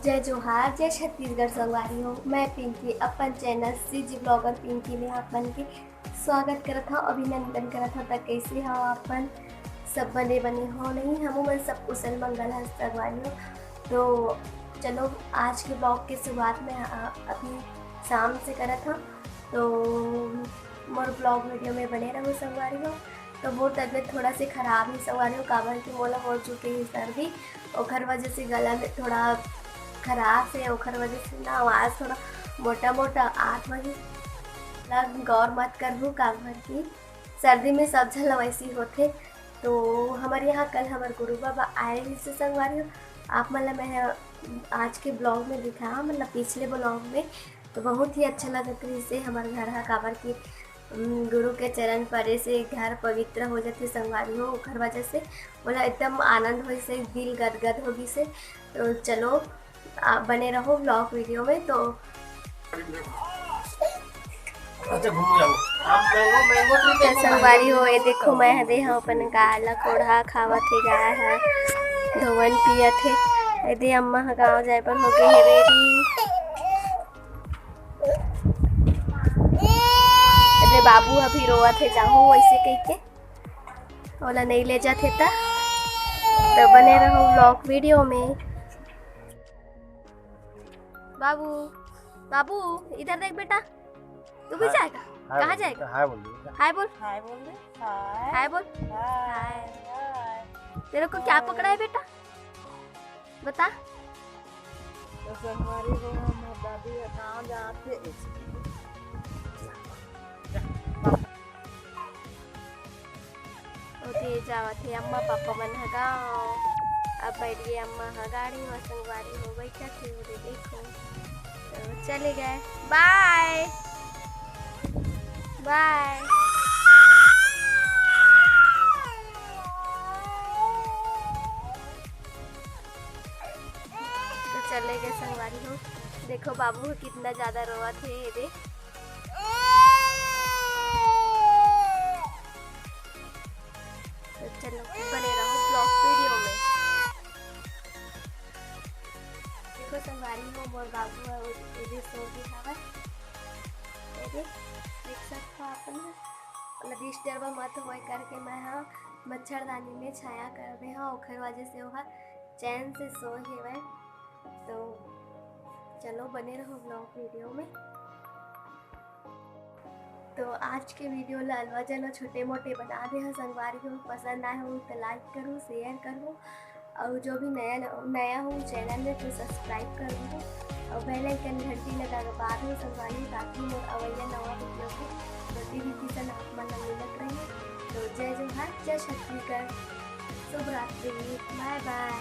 जय जोहार, जय छत्तीसगढ़ संगवारी हो। मैं पिंकी अपन चैनल सीजी ब्लॉगर पिंकी में अपन के स्वागत करत हूँ, अभिनंदन करत हूँ। तक कैसे हो अपन सब बने हो नहीं हम मन सब कुशल मंगल है संगवारी हो। तो चलो आज के ब्लॉग की शुरुआत में अभी शाम से करत हूँ, तो मोर ब्लॉग वीडियो में बने रहो संगवारी हो। तो वो तबीयत थोड़ा सी ख़राब ही संगवारी हो, काबर की मोला हो चुकी है सर्दी, और वजह से गला में थोड़ा खराब से ओखर वजह से ना आवाज़ थोड़ा मोटा मोटा आठ बजे लग गौर मत करबू काबर की सर्दी में सब झल वैसी होते। तो हमारे यहाँ कल हमारे गुरु बाबा आए से संगवारी हो। आप मतलब मैं आज के ब्लॉग में दिखा मतलब पिछले ब्लॉग में, तो बहुत ही अच्छा लगा इससे हमारे घर है काबर की गुरु के चरण परे से घर पवित्र हो जाते संगवारी हो। ओखर वजह से बोला एकदम आनंद हो से दिल गदगद होगी से। तो चलो आप बने रहो ब्लॉग वीडियो में। तो अच्छा घूम जाओ आप मैंगो ट्री पे संगवारी हो, ये देखो मैं हदे हाँ अपन गाय ला कोढ़ा खावत है, गाय है धोवन पियत है। यदि अम्मा गाँव जाए पर हो गए है रेडी। यदि बाबू अभी रोवत है जाहू वैसे कह के ओला नहीं ले जाते ता। तो बने रहो ब्लॉग वीडियो में। बाबू बाबू इधर देख बेटा, तू भी जाएगा? कहाँ जाएगा? हाय बोल दे, हाय बोल, हाय बोल दे, हाय हाय बोल। हाय तेरे को क्या पकड़ा है बेटा, बता। तो संगवारी को हम दादी गाँव जाते ओते जावत है अम्मा पापा मन ह गाँव। अब बैठ गए अम्मा ह गाड़ी में, संगवारी हो बैठा थे उधर देखो। तो चले गए, बाय बाय। तो चले गए संगवारी हो। देखो बाबू को कितना ज्यादा रोआ थे ये देख। तो चलो बने रहो ब्लॉग वीडियो में। देखो संगवारी हो मोर बाबू है ये सो भी हवा ये देख सकते हो अपन मतलब डिस्टर्ब मत होए करके मैं हाँ मच्छरदानी में छाया कर दे हाँ, ओखर वजह से वह चैन से सो हेवे। तो चलो बने रहो ब्लॉग वीडियो में। तो आज के वीडियो लालवा जलो छोटे मोटे बना दे हैं संगवारी को। पसंद आए हो तो लाइक करो, शेयर करो, और जो भी नया हो चैनल में तो सब्सक्राइब कर दो, और बेल आइकन घंटी लगा के बाद में संगवारी ताकि मोर अवैया नवा वीडियो के नोटिफिकेशन आप मन मिलत रहे। तो जय जोहार, जय छत्तीसगढ़, शुभ रात्रि, बाय बाय।